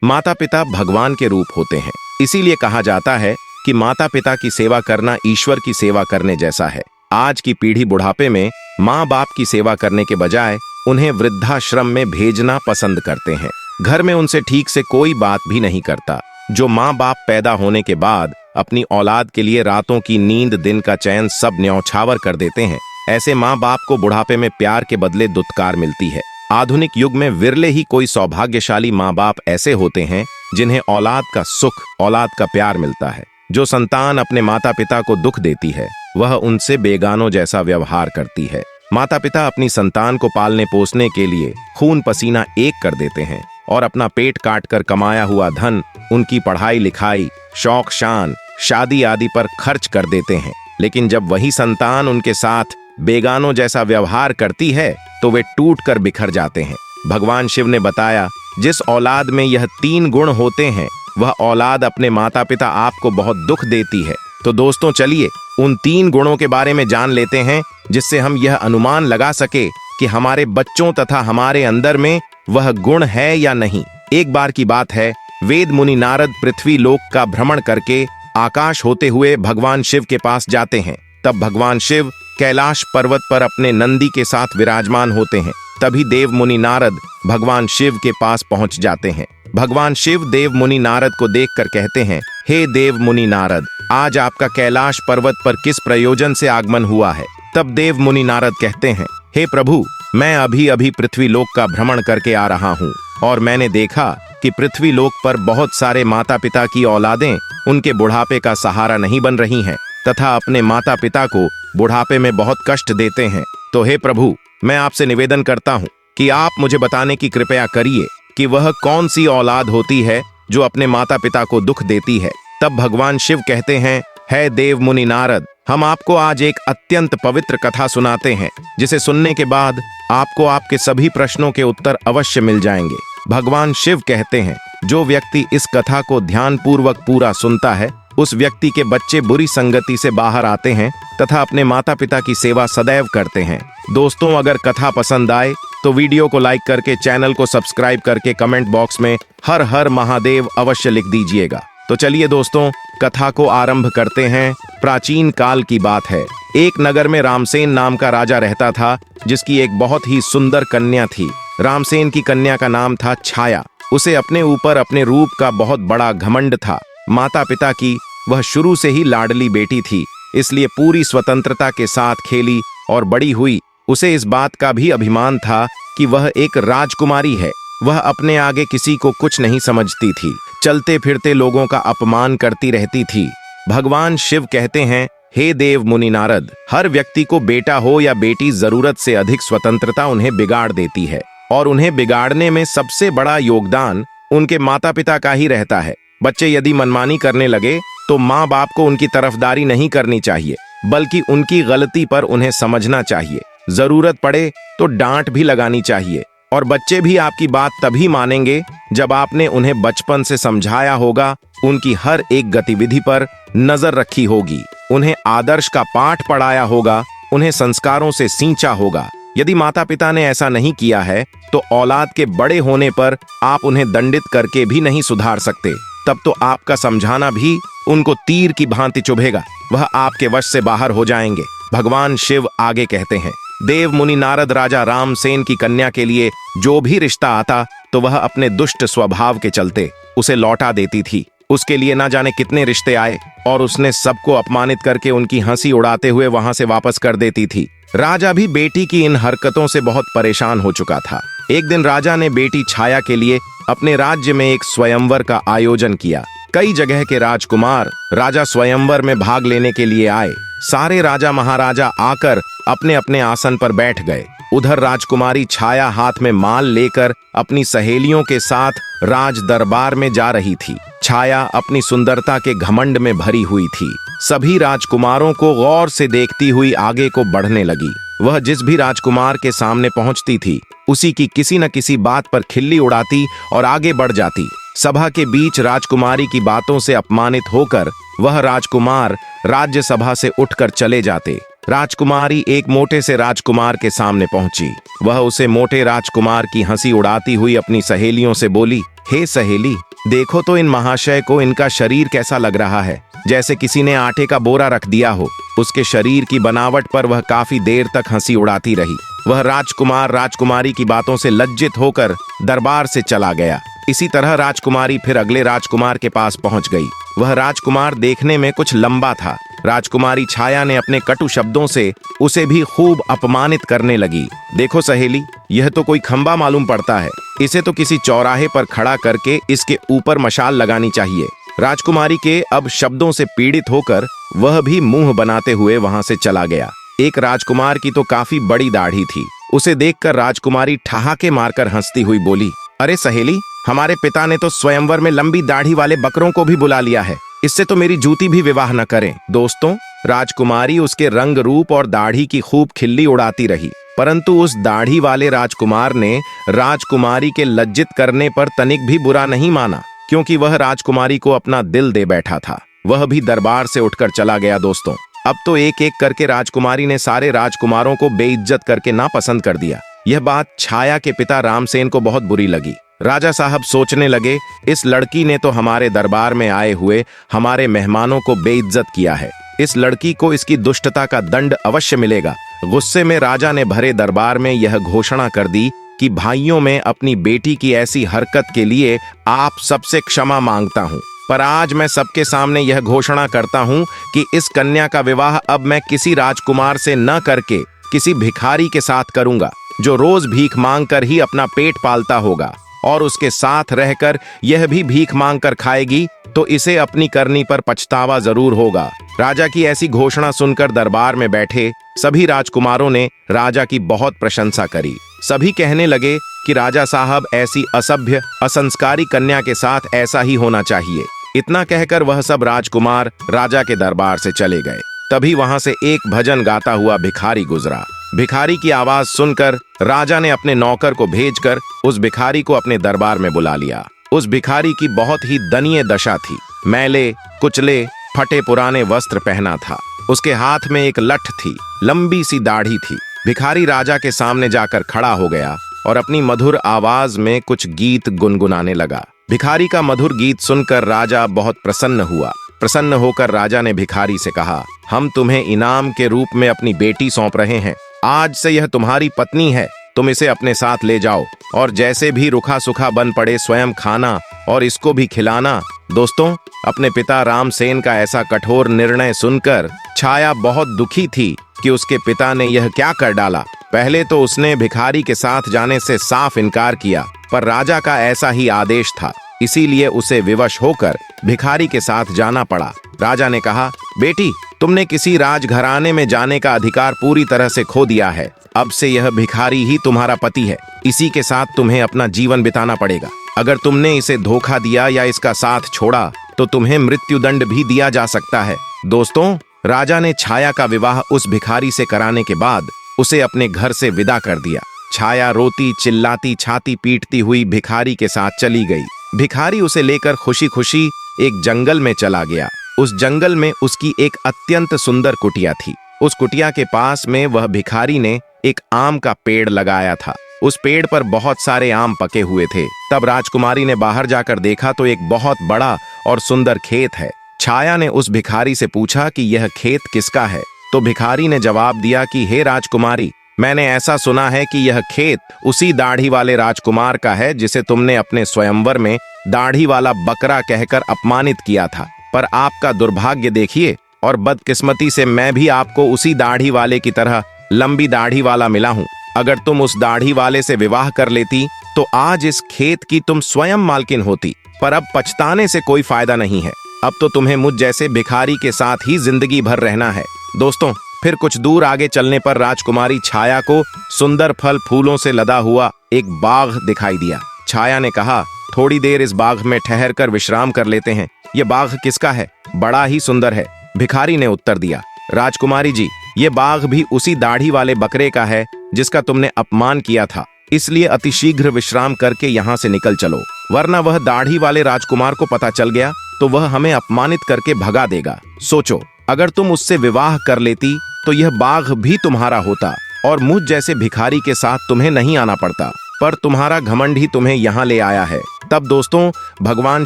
माता पिता भगवान के रूप होते हैं, इसीलिए कहा जाता है कि माता पिता की सेवा करना ईश्वर की सेवा करने जैसा है। आज की पीढ़ी बुढ़ापे में माँ बाप की सेवा करने के बजाय उन्हें वृद्धाश्रम में भेजना पसंद करते हैं। घर में उनसे ठीक से कोई बात भी नहीं करता। जो माँ बाप पैदा होने के बाद अपनी औलाद के लिए रातों की नींद, दिन का चैन सब न्यौछावर कर देते हैं, ऐसे माँ बाप को बुढ़ापे में प्यार के बदले दुत्कार मिलती है। आधुनिक युग में विरले ही कोई सौभाग्यशाली माँ बाप ऐसे होते हैं जिन्हें औलाद का सुख, औलाद का प्यार मिलता है। जो संतान अपने माता पिता को दुख देती है वह उनसे बेगानों जैसा व्यवहार करती है। माता पिता अपनी संतान को पालने पोसने के लिए खून पसीना एक कर देते हैं और अपना पेट काट कर कमाया हुआ धन उनकी पढ़ाई लिखाई, शौक शान, शादी आदि पर खर्च कर देते हैं। लेकिन जब वही संतान उनके साथ बेगानों जैसा व्यवहार करती है तो वे टूट कर बिखर जाते हैं। भगवान शिव ने बताया, जिस औलाद में यह 3 गुण होते हैं वह औलाद अपने माता पिता आपको बहुत दुख देती है। तो दोस्तों चलिए उन 3 गुणों के बारे में जान लेते हैं, जिससे हम यह अनुमान लगा सके कि हमारे बच्चों तथा हमारे अंदर में वह गुण है या नहीं। एक बार की बात है, वेद मुनि नारद पृथ्वी लोक का भ्रमण करके आकाश होते हुए भगवान शिव के पास जाते हैं। तब भगवान शिव कैलाश पर्वत पर अपने नंदी के साथ विराजमान होते हैं। तभी देव मुनि नारद भगवान शिव के पास पहुंच जाते हैं। भगवान शिव देव मुनि नारद को देखकर कहते हैं, हे देव मुनि नारद, आज आपका कैलाश पर्वत पर किस प्रयोजन से आगमन हुआ है? तब देव मुनि नारद कहते हैं, हे प्रभु, मैं अभी अभी पृथ्वी लोक का भ्रमण करके आ रहा हूँ और मैंने देखा कि पृथ्वी लोक पर बहुत सारे माता पिता की औलादें उनके बुढ़ापे का सहारा नहीं बन रही हैं तथा अपने माता पिता को बुढ़ापे में बहुत कष्ट देते हैं। तो हे प्रभु, मैं आपसे निवेदन करता हूँ कि आप मुझे बताने की कृपया करिए कि वह कौन सी औलाद होती है जो अपने माता पिता को दुख देती है। तब भगवान शिव कहते हैं, हे देव मुनि नारद, हम आपको आज एक अत्यंत पवित्र कथा सुनाते हैं, जिसे सुनने के बाद आपको आपके सभी प्रश्नों के उत्तर अवश्य मिल जाएंगे। भगवान शिव कहते हैं, जो व्यक्ति इस कथा को ध्यानपूर्वक पूरा सुनता है उस व्यक्ति के बच्चे बुरी संगति से बाहर आते हैं तथा अपने माता पिता की सेवा सदैव करते हैं। दोस्तों, अगर कथा पसंद आए तो वीडियो को लाइक करके, चैनल को सब्सक्राइब करके कमेंट बॉक्स में हर हर महादेव अवश्य लिख दीजिएगा। तो चलिए दोस्तों, कथा को आरंभ करते हैं। प्राचीन काल की बात है। एक नगर में रामसेन नाम का राजा रहता था, जिसकी एक बहुत ही सुंदर कन्या थी। रामसेन की कन्या का नाम था छाया। उसे अपने ऊपर अपने रूप का बहुत बड़ा घमंड था। माता पिता की वह शुरू से ही लाडली बेटी थी, इसलिए पूरी स्वतंत्रता के साथ खेली और बड़ी हुई। उसे इस बात का भी अभिमान था कि वह एक राजकुमारी है। वह अपने आगे किसी को कुछ नहीं समझती थी। चलते फिरते लोगों का अपमान करती रहती थी। भगवान शिव कहते हैं, हे देव मुनि नारद, हर व्यक्ति को बेटा हो या बेटी, जरूरत से अधिक स्वतंत्रता उन्हें बिगाड़ देती है और उन्हें बिगाड़ने में सबसे बड़ा योगदान उनके माता पिता का ही रहता है। बच्चे यदि मनमानी करने लगे तो माँ बाप को उनकी तरफदारी नहीं करनी चाहिए, बल्कि उनकी गलती पर उन्हें समझना चाहिए। जरूरत पड़े तो डांट भी लगानी चाहिए। और बच्चे भी आपकी बात तभी मानेंगे जब आपने उन्हें बचपन से समझाया होगा, उनकी हर एक गतिविधि पर नजर रखी होगी, उन्हें आदर्श का पाठ पढ़ाया होगा, उन्हें संस्कारों से सींचा होगा। यदि माता पिता ने ऐसा नहीं किया है तो औलाद के बड़े होने पर आप उन्हें दंडित करके भी नहीं सुधार सकते। तब तो आपका समझाना भी उनको तीर की भांति चुभेगा, वह आपके वश से बाहर हो जाएंगे। भगवान शिव आगे कहते हैं, देव मुनि नारद राजा रामसेन की कन्या के लिए जो भी रिश्ता आता तो वह अपने दुष्ट स्वभाव के चलते उसे लौटा देती थी। उसके लिए ना जाने कितने रिश्ते आए और उसने सबको अपमानित करके उनकी हंसी उड़ाते हुए वहां से वापस कर देती थी। राजा भी बेटी की इन हरकतों से बहुत परेशान हो चुका था। एक दिन राजा ने बेटी छाया के लिए अपने राज्य में एक स्वयंवर का आयोजन किया। कई जगह के राजकुमार राजा स्वयंवर में भाग लेने के लिए आए। सारे राजा महाराजा आकर अपने अपने आसन पर बैठ गए। उधर राजकुमारी छाया हाथ में माल लेकर अपनी सहेलियों के साथ राज दरबार में जा रही थी। छाया अपनी सुंदरता के घमंड में भरी हुई थी। सभी राजकुमारों को गौर से देखती हुई आगे को बढ़ने लगी। वह जिस भी राजकुमार के सामने पहुंचती थी उसी की किसी न किसी बात पर खिल्ली उड़ाती और आगे बढ़ जाती। सभा के बीच राजकुमारी की बातों से अपमानित होकर वह राजकुमार राज्यसभा से उठकर चले जाते। राजकुमारी एक मोटे से राजकुमार के सामने पहुंची। वह उसे मोटे राजकुमार की हंसी उड़ाती हुई अपनी सहेलियों से बोली, हे सहेली, देखो तो इन महाशय को, इनका शरीर कैसा लग रहा है, जैसे किसी ने आटे का बोरा रख दिया हो। उसके शरीर की बनावट पर वह काफी देर तक हंसी उड़ाती रही। वह राजकुमार राजकुमारी की बातों से लज्जित होकर दरबार से चला गया। इसी तरह राजकुमारी फिर अगले राजकुमार के पास पहुंच गई। वह राजकुमार देखने में कुछ लंबा था। राजकुमारी छाया ने अपने कटु शब्दों से उसे भी खूब अपमानित करने लगी। देखो सहेली, यह तो कोई खंबा मालूम पड़ता है, इसे तो किसी चौराहे पर खड़ा करके इसके ऊपर मशाल लगानी चाहिए। राजकुमारी के अब शब्दों से पीड़ित होकर वह भी मुंह बनाते हुए वहां से चला गया। एक राजकुमार की तो काफी बड़ी दाढ़ी थी। उसे देखकर राजकुमारी ठहाके मारकर हंसती हुई बोली, अरे सहेली, हमारे पिता ने तो स्वयंवर में लंबी दाढ़ी वाले बकरों को भी बुला लिया है, इससे तो मेरी जूती भी विवाह न करें। दोस्तों, राजकुमारी उसके रंग रूप और दाढ़ी की खूब खिल्ली उड़ाती रही, परंतु उस दाढ़ी वाले राजकुमार ने राजकुमारी के लज्जित करने पर तनिक भी बुरा नहीं माना, क्योंकि वह राजकुमारी को अपना दिल दे बैठा था। वह भी दरबार से उठकर चला गया। दोस्तों, अब तो एक एक करके राजकुमारी ने सारे राजकुमारों को बेइज्जत करके नापसंद कर दिया। यह बात छाया के पिता रामसेन को बहुत बुरी लगी। राजा साहब सोचने लगे, इस लड़की ने तो हमारे दरबार में आए हुए हमारे मेहमानों को बेइज्जत किया है। इस लड़की को इसकी दुष्टता का दंड अवश्य मिलेगा। गुस्से में राजा ने भरे दरबार में यह घोषणा कर दी कि भाइयों, में अपनी बेटी की ऐसी हरकत के लिए आप सबसे क्षमा मांगता हूँ, पर आज मैं सबके सामने यह घोषणा करता हूँ कि इस कन्या का विवाह अब मैं किसी राजकुमार से न करके किसी भिखारी के साथ करूंगा, जो रोज भीख मांगकर ही अपना पेट पालता होगा, और उसके साथ रहकर यह भी भीख मांगकर खाएगी तो इसे अपनी करनी पर पछतावा जरूर होगा। राजा की ऐसी घोषणा सुनकर दरबार में बैठे सभी राजकुमारों ने राजा की बहुत प्रशंसा करी। सभी कहने लगे कि राजा साहब, ऐसी असभ्य असंस्कारी कन्या के साथ ऐसा ही होना चाहिए। इतना कहकर वह सब राजकुमार राजा के दरबार से चले गए। तभी वहां से एक भजन गाता हुआ भिखारी गुजरा। भिखारी की आवाज सुनकर राजा ने अपने नौकर को भेजकर उस भिखारी को अपने दरबार में बुला लिया। उस भिखारी की बहुत ही दयनीय दशा थी। मैले कुचले फटे पुराने वस्त्र पहना था। उसके हाथ में एक लठ थी, लंबी सी दाढ़ी थी। भिखारी राजा के सामने जाकर खड़ा हो गया और अपनी मधुर आवाज में कुछ गीत गुनगुनाने लगा। भिखारी का मधुर गीत सुनकर राजा बहुत प्रसन्न हुआ। प्रसन्न होकर राजा ने भिखारी से कहा, हम तुम्हें इनाम के रूप में अपनी बेटी सौंप रहे हैं। आज से यह तुम्हारी पत्नी है। तुम इसे अपने साथ ले जाओ और जैसे भी रूखा सूखा बन पड़े स्वयं खाना और इसको भी खिलाना। दोस्तों, अपने पिता रामसेन का ऐसा कठोर निर्णय सुनकर छाया बहुत दुखी थी कि उसके पिता ने यह क्या कर डाला। पहले तो उसने भिखारी के साथ जाने से साफ इनकार किया, पर राजा का ऐसा ही आदेश था, इसीलिए उसे विवश होकर भिखारी के साथ जाना पड़ा। राजा ने कहा, बेटी, तुमने किसी राजघराने में जाने का अधिकार पूरी तरह से खो दिया है। अब से यह भिखारी ही तुम्हारा पति है। इसी के साथ तुम्हें अपना जीवन बिताना पड़ेगा। अगर तुमने इसे धोखा दिया या इसका साथ छोड़ा तो तुम्हें मृत्युदंड भी दिया जा सकता है। दोस्तों, राजा ने छाया का विवाह उस भिखारी से कराने के बाद उसे अपने घर से विदा कर दिया। छाया रोती चिल्लाती छाती पीटती हुई भिखारी के साथ चली गई। भिखारी उसे लेकर खुशी खुशी एक जंगल में चला गया। उस जंगल में उसकी एक अत्यंत सुंदर कुटिया थी। उस कुटिया के पास में वह भिखारी ने एक आम का पेड़ लगाया था। उस पेड़ पर बहुत सारे आम पके हुए थे। तब राजकुमारी ने बाहर जाकर देखा तो एक बहुत बड़ा और सुंदर खेत है। छाया ने उस भिखारी से पूछा कि यह खेत किसका है। तो भिखारी ने जवाब दिया कि हे राजकुमारी, मैंने ऐसा सुना है कि यह खेत उसी दाढ़ी वाले राजकुमार का है जिसे तुमने अपने स्वयंवर में दाढ़ी वाला बकरा कहकर अपमानित किया था। पर आपका दुर्भाग्य देखिए, और बदकिस्मती से मैं भी आपको उसी दाढ़ी वाले की तरह लंबी दाढ़ी वाला मिला हूँ। अगर तुम उस दाढ़ी वाले से विवाह कर लेती तो आज इस खेत की तुम स्वयं मालकिन होती। पर अब पछताने से कोई फायदा नहीं है। अब तो तुम्हें मुझ जैसे भिखारी के साथ ही जिंदगी भर रहना है। दोस्तों, फिर कुछ दूर आगे चलने पर राजकुमारी छाया को सुंदर फल फूलों से लदा हुआ एक बाग दिखाई दिया। छाया ने कहा, थोड़ी देर इस बाग में ठहर कर विश्राम कर लेते हैं। ये बाग किसका है? बड़ा ही सुंदर है। भिखारी ने उत्तर दिया, राजकुमारी जी, ये बाग भी उसी दाढ़ी वाले बकरे का है जिसका तुमने अपमान किया था। इसलिए अतिशीघ्र विश्राम करके यहाँ से निकल चलो, वरना वह दाढ़ी वाले राजकुमार को पता चल गया तो वह हमें अपमानित करके भगा देगा। सोचो, अगर तुम उससे विवाह कर लेती तो यह बाग भी तुम्हारा होता और मुझ जैसे भिखारी के साथ तुम्हें नहीं आना पड़ता। पर तुम्हारा घमंड ही तुम्हें यहाँ ले आया है। तब दोस्तों भगवान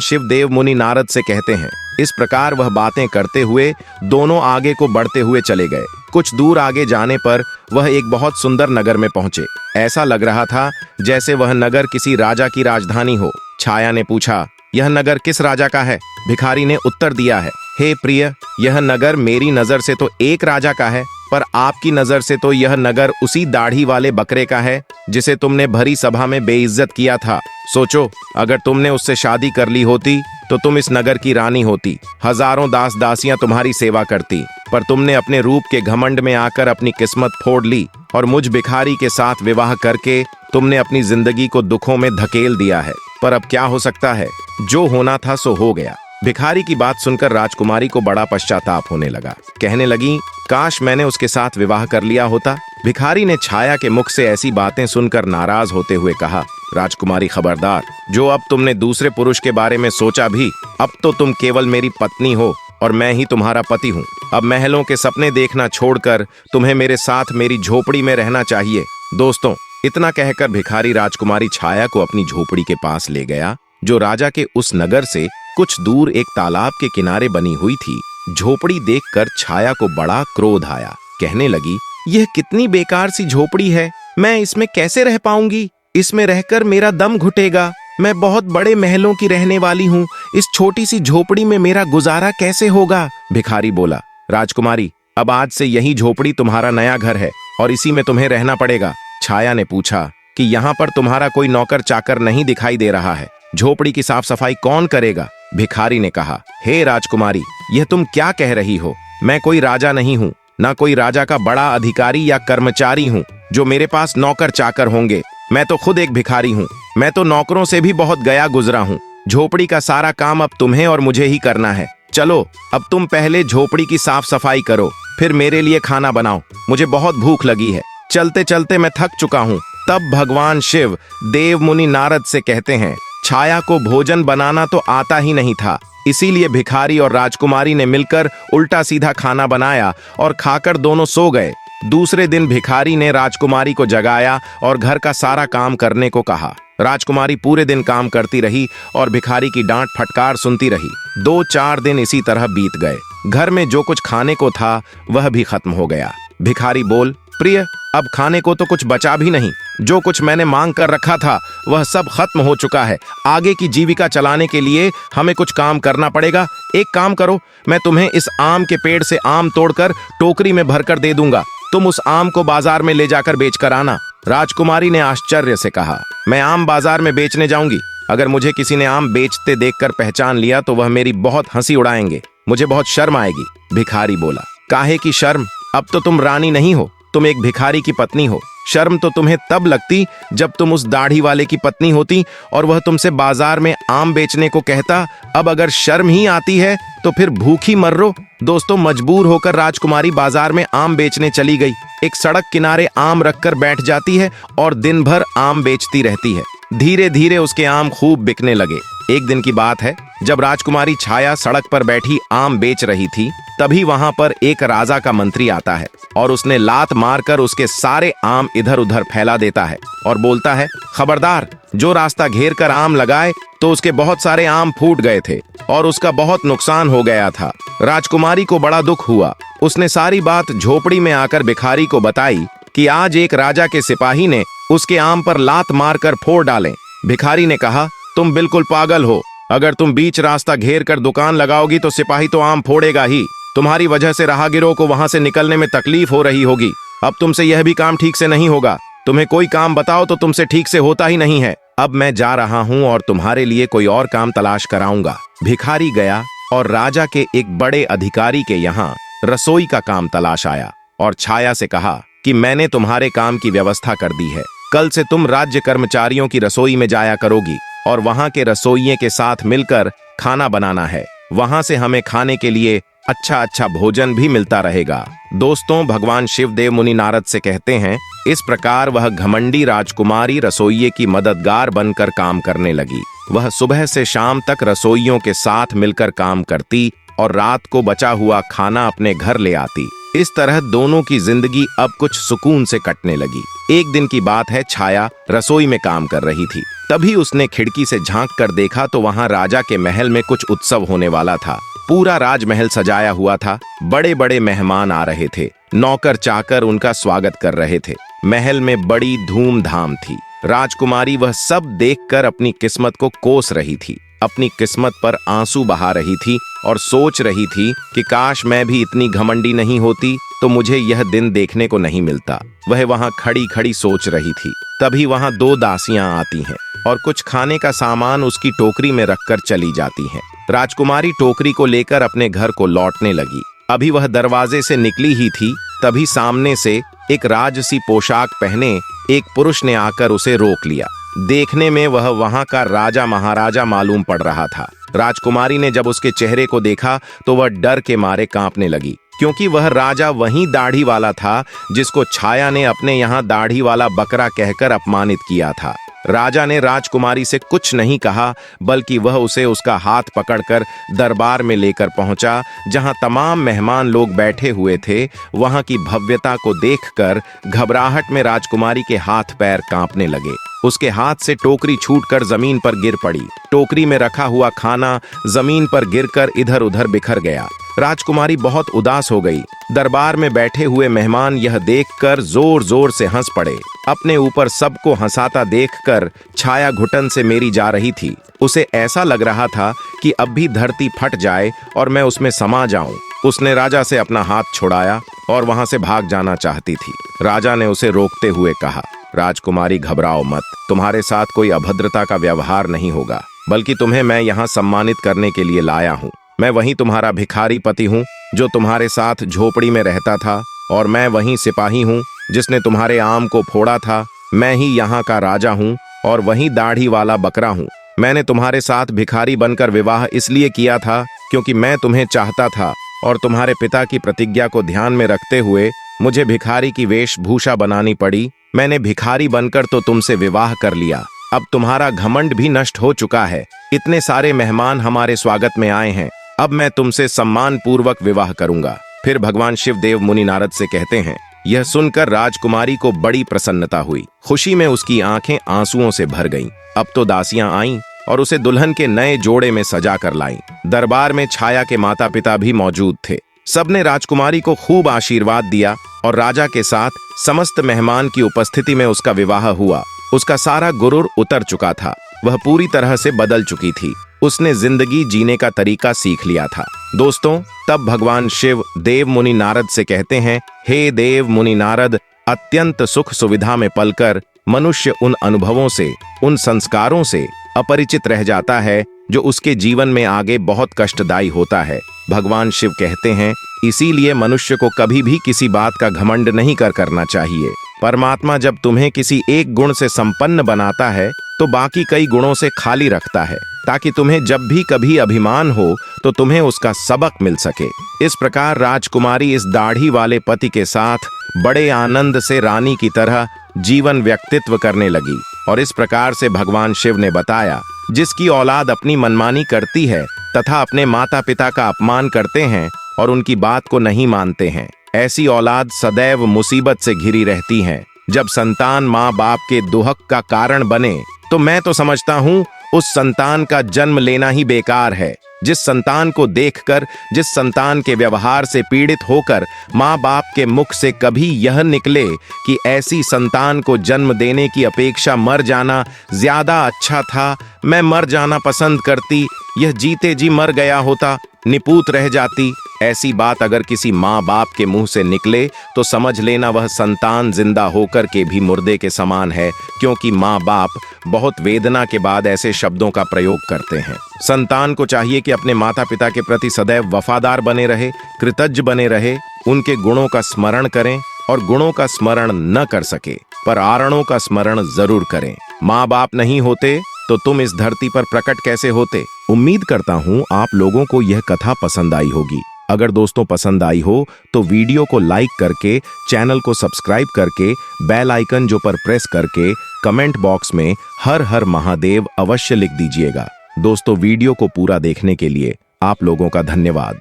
शिव देव मुनि नारद से कहते हैं। इस प्रकार वह बातें करते हुए दोनों आगे को बढ़ते हुए चले गए। कुछ दूर आगे जाने पर वह एक बहुत सुंदर नगर में पहुंचे। ऐसा लग रहा था जैसे वह नगर किसी राजा की राजधानी हो। छाया ने पूछा, यह नगर किस राजा का है? भिखारी ने उत्तर दिया है, हे प्रिय, यह नगर मेरी नजर से तो एक राजा का है, पर आपकी नजर से तो यह नगर उसी दाढ़ी वाले बकरे का है जिसे तुमने भरी सभा में बेइज्जत किया था। सोचो, अगर तुमने उससे शादी कर ली होती तो तुम इस नगर की रानी होती, हजारों दास दासियां तुम्हारी सेवा करती, पर तुमने अपने रूप के घमंड में आकर अपनी किस्मत फोड़ ली और मुझ भिखारी के साथ विवाह करके तुमने अपनी जिंदगी को दुखों में धकेल दिया है। पर अब क्या हो सकता है, जो होना था सो हो गया। भिखारी की बात सुनकर राजकुमारी को बड़ा पश्चाताप होने लगा। कहने लगी, काश मैंने उसके साथ विवाह कर लिया होता। भिखारी ने छाया के मुख से ऐसी बातें सुनकर नाराज होते हुए कहा, राजकुमारी खबरदार, जो अब तुमने दूसरे पुरुष के बारे में सोचा भी, अब तो तुम केवल मेरी पत्नी हो और मैं ही तुम्हारा पति हूँ। अब महलों के सपने देखना छोड़कर तुम्हें मेरे साथ मेरी झोपड़ी में रहना चाहिए। दोस्तों, इतना कहकर भिखारी राजकुमारी छाया को अपनी झोपड़ी के पास ले गया, जो राजा के उस नगर से कुछ दूर एक तालाब के किनारे बनी हुई थी। झोपड़ी देखकर छाया को बड़ा क्रोध आया। कहने लगी, यह कितनी बेकार सी झोपड़ी है, मैं इसमें कैसे रह पाऊंगी? इसमें रहकर मेरा दम घुटेगा। मैं बहुत बड़े महलों की रहने वाली हूँ, इस छोटी सी झोपड़ी में मेरा गुजारा कैसे होगा? भिखारी बोला, राजकुमारी, अब आज से यही झोपड़ी तुम्हारा नया घर है और इसी में तुम्हें रहना पड़ेगा। छाया ने पूछा कि यहाँ पर तुम्हारा कोई नौकर चाकर नहीं दिखाई दे रहा है, झोपड़ी की साफ सफाई कौन करेगा? भिखारी ने कहा, हे राजकुमारी, यह तुम क्या कह रही हो? मैं कोई राजा नहीं हूँ, ना कोई राजा का बड़ा अधिकारी या कर्मचारी हूँ जो मेरे पास नौकर चाकर होंगे। मैं तो खुद एक भिखारी हूँ। मैं तो नौकरों से भी बहुत गया गुजरा हूँ। झोपड़ी का सारा काम अब तुम्हें और मुझे ही करना है। चलो, अब तुम पहले झोपड़ी की साफ सफाई करो, फिर मेरे लिए खाना बनाओ, मुझे बहुत भूख लगी है। चलते चलते मैं थक चुका हूँ। तब भगवान शिव देव मुनि नारद से कहते हैं, छाया को भोजन बनाना तो आता ही नहीं था, इसीलिए भिखारी और राजकुमारी ने मिलकर उल्टा सीधा खाना बनाया और खाकर दोनों सो गए। दूसरे दिन भिखारी ने राजकुमारी को जगाया और घर का सारा काम करने को कहा। राजकुमारी पूरे दिन काम करती रही और भिखारी की डांट फटकार सुनती रही। 2-4 दिन इसी तरह बीत गए। घर में जो कुछ खाने को था वह भी खत्म हो गया। भिखारी बोल, प्रिय, अब खाने को तो कुछ बचा भी नहीं। जो कुछ मैंने मांग कर रखा था वह सब खत्म हो चुका है। आगे की जीविका चलाने के लिए हमें कुछ काम करना पड़ेगा। एक काम करो, मैं तुम्हें इस आम के पेड़ से आम तोड़कर टोकरी में भरकर दे दूंगा। तुम उस आम को बाजार में ले जाकर बेचकर आना। राजकुमारी ने आश्चर्य से कहा, मैं आम बाजार में बेचने जाऊंगी? अगर मुझे किसी ने आम बेचते देखकर पहचान लिया तो वह मेरी बहुत हंसी उड़ाएंगे, मुझे बहुत शर्म आएगी। भिखारी बोला, काहे की शर्म? अब तो तुम रानी नहीं हो, तुम एक भिखारी की पत्नी हो। शर्म तो तुम्हें तब लगती जब तुम उस दाढ़ी वाले की पत्नी होती और वह तुमसे बाजार में आम बेचने को कहता। अब अगर शर्म ही आती है तो फिर भूखी मर्रो। दोस्तों, मजबूर होकर राजकुमारी बाजार में आम बेचने चली गई। एक सड़क किनारे आम रखकर बैठ जाती है और दिन भर आम बेचती रहती है। धीरे धीरे उसके आम खूब बिकने लगे। एक दिन की बात है, जब राजकुमारी छाया सड़क पर बैठी आम बेच रही थी, तभी वहां पर एक राजा का मंत्री आता है और उसने लात मारकर उसके सारे आम इधर उधर फैला देता है और बोलता है, खबरदार, जो रास्ता घेर कर आम लगाए। तो उसके बहुत सारे आम फूट गए थे और उसका बहुत नुकसान हो गया था। राजकुमारी को बड़ा दुख हुआ। उसने सारी बात झोपड़ी में आकर भिखारी को बताई कि आज एक राजा के सिपाही ने उसके आम पर लात मारकर फोड़ डाले। भिखारी ने कहा, तुम बिल्कुल पागल हो। अगर तुम बीच रास्ता घेर कर दुकान लगाओगी तो सिपाही तो आम फोड़ेगा ही। तुम्हारी वजह से राहगीरों को वहां से निकलने में तकलीफ हो रही होगी। अब तुमसे यह भी काम ठीक से नहीं होगा। तुम्हें कोई काम बताओ तो तुमसे ठीक से होता ही नहीं है। अब मैं जा रहा हूं और तुम्हारे लिए कोई और काम तलाश कराऊंगा। भिखारी गया और राजा के एक बड़े अधिकारी के यहाँ रसोई का काम तलाश आया और छाया से कहा कि मैंने तुम्हारे काम की व्यवस्था कर दी है। कल से तुम राज्य कर्मचारियों की रसोई में जाया करोगी और वहां के रसोइये के साथ मिलकर खाना बनाना है। वहां से हमें खाने के लिए अच्छा अच्छा भोजन भी मिलता रहेगा। दोस्तों, भगवान शिव देव मुनि नारद से कहते हैं, इस प्रकार वह घमंडी राजकुमारी रसोइये की मददगार बनकर काम करने लगी। वह सुबह से शाम तक रसोइयों के साथ मिलकर काम करती और रात को बचा हुआ खाना अपने घर ले आती। इस तरह दोनों की जिंदगी अब कुछ सुकून से कटने लगी। एक दिन की बात है, छाया रसोई में काम कर रही थी। तभी उसने खिड़की से झांक कर देखा तो वहां राजा के महल में कुछ उत्सव होने वाला था। पूरा राजमहल सजाया हुआ था, बड़े बड़े मेहमान आ रहे थे, नौकर चाकर उनका स्वागत कर रहे थे। महल में बड़ी धूमधाम थी। राजकुमारी वह सब देखकर अपनी किस्मत को कोस रही थी, अपनी किस्मत पर आंसू बहा रही थी और सोच रही थी कि काश मैं भी इतनी घमंडी नहीं होती तो मुझे यह दिन देखने को नहीं मिलता। वह वहां खड़ी खड़ी सोच रही थी। तभी वहां दो दासियां आती हैं और कुछ खाने का सामान उसकी टोकरी में रखकर चली जाती हैं। राजकुमारी टोकरी को लेकर अपने घर को लौटने लगी। अभी वह दरवाजे से निकली ही थी, तभी सामने से एक राजसी पोशाक पहने एक पुरुष ने आकर उसे रोक लिया। देखने में वह वहां का राजा महाराजा मालूम पड़ रहा था। राजकुमारी ने जब उसके चेहरे को देखा तो वह डर के मारे कांपने लगी, क्योंकि वह राजा वही दाढ़ी वाला था जिसको छाया ने अपने यहाँ दाढ़ी वाला बकरा कहकर अपमानित किया था। राजा ने राजकुमारी से कुछ नहीं कहा, बल्कि वह उसे उसका हाथ पकड़कर दरबार में लेकर पहुंचा, जहां तमाम मेहमान लोग बैठे हुए थे। वहां की भव्यता को देखकर घबराहट में राजकुमारी के हाथ पैर कांपने लगे। उसके हाथ से टोकरी छूटकर जमीन पर गिर पड़ी। टोकरी में रखा हुआ खाना जमीन पर गिरकर इधर उधर बिखर गया। राजकुमारी बहुत उदास हो गई। दरबार में बैठे हुए मेहमान यह देखकर जोर जोर से हंस पड़े। अपने ऊपर सबको हंसाता देखकर छाया घुटन से मेरी जा रही थी। उसे ऐसा लग रहा था कि अब भी धरती फट जाए और मैं उसमें समा जाऊं। उसने राजा से अपना हाथ छुड़ाया और वहां से भाग जाना चाहती थी। राजा ने उसे रोकते हुए कहा, राजकुमारी घबराओ मत, तुम्हारे साथ कोई अभद्रता का व्यवहार नहीं होगा, बल्कि तुम्हें मैं यहाँ सम्मानित करने के लिए लाया हूँ। मैं वही तुम्हारा भिखारी पति हूँ जो तुम्हारे साथ झोपड़ी में रहता था, और मैं वही सिपाही हूँ जिसने तुम्हारे आम को फोड़ा था। मैं ही यहाँ का राजा हूँ और वही दाढ़ी वाला बकरा हूँ। मैंने तुम्हारे साथ भिखारी बनकर विवाह इसलिए किया था क्योंकि मैं तुम्हें चाहता था, और तुम्हारे पिता की प्रतिज्ञा को ध्यान में रखते हुए मुझे भिखारी की वेशभूषा बनानी पड़ी। मैंने भिखारी बनकर तो तुमसे विवाह कर लिया। अब तुम्हारा घमंड भी नष्ट हो चुका है। इतने सारे मेहमान हमारे स्वागत में आए हैं, अब मैं तुमसे सम्मान पूर्वक विवाह करूंगा। फिर भगवान शिव देव मुनि नारद से कहते हैं। यह सुनकर राजकुमारी को बड़ी प्रसन्नता हुई। खुशी में उसकी आंखें आंसुओं से भर गईं। अब तो दासियां आईं और उसे दुल्हन के नए जोड़े में सजा कर लाईं। दरबार में छाया के माता पिता भी मौजूद थे। सबने राजकुमारी को खूब आशीर्वाद दिया और राजा के साथ समस्त मेहमान की उपस्थिति में उसका विवाह हुआ। उसका सारा गुरूर उतर चुका था। वह पूरी तरह से बदल चुकी थी। उसने जिंदगी जीने का तरीका सीख लिया था। दोस्तों, तब भगवान शिव देव मुनि नारद से कहते हैं, हे देव मुनि नारद, अत्यंत सुख सुविधा में पलकर मनुष्य उन अनुभवों से, उन संस्कारों से अपरिचित रह जाता है जो उसके जीवन में आगे बहुत कष्टदायी होता है। भगवान शिव कहते हैं, इसीलिए मनुष्य को कभी भी किसी बात का घमंड नहीं करना चाहिए। परमात्मा जब तुम्हें किसी एक गुण से संपन्न बनाता है तो बाकी कई गुणों से खाली रखता है, ताकि तुम्हें जब भी कभी अभिमान हो तो तुम्हें उसका सबक मिल सके। इस प्रकार राजकुमारी इस दाढ़ी वाले पति के साथ बड़े आनंद से रानी की तरह जीवन व्यक्तित्व करने लगी। और इस प्रकार से भगवान शिव ने बताया, जिसकी औलाद अपनी मनमानी करती है तथा अपने माता पिता का अपमान करते हैं और उनकी बात को नहीं मानते हैं, ऐसी औलाद सदैव मुसीबत से घिरी रहती हैं। जब संतान माँ बाप के दुहक का कारण बने तो मैं तो समझता हूँ उस संतान का जन्म लेना ही बेकार है। जिस संतान को देखकर, जिस संतान के व्यवहार से पीड़ित होकर माँ बाप के मुख से कभी यह निकले कि ऐसी संतान को जन्म देने की अपेक्षा मर जाना ज्यादा अच्छा था, मैं मर जाना पसंद करती, यह जीते जी मर गया होता, निपूत रह जाती, ऐसी बात अगर किसी माँ बाप के मुंह से निकले तो समझ लेना वह संतान जिंदा होकर के भी मुर्दे के समान है, क्योंकि माँ बाप बहुत वेदना के बाद ऐसे शब्दों का प्रयोग करते हैं। संतान को चाहिए कि अपने माता पिता के प्रति सदैव वफादार बने रहे, कृतज्ञ बने रहे, उनके गुणों का स्मरण करें, और गुणों का स्मरण न कर सके पर आरणों का स्मरण जरूर करें। माँ बाप नहीं होते तो तुम इस धरती पर प्रकट कैसे होते। उम्मीद करता हूँ आप लोगों को यह कथा पसंद आई होगी। अगर दोस्तों पसंद आई हो तो वीडियो को लाइक करके, चैनल को सब्सक्राइब करके, बेल आइकन जो पर प्रेस करके कमेंट बॉक्स में हर हर महादेव अवश्य लिख दीजिएगा। दोस्तों, वीडियो को पूरा देखने के लिए आप लोगों का धन्यवाद।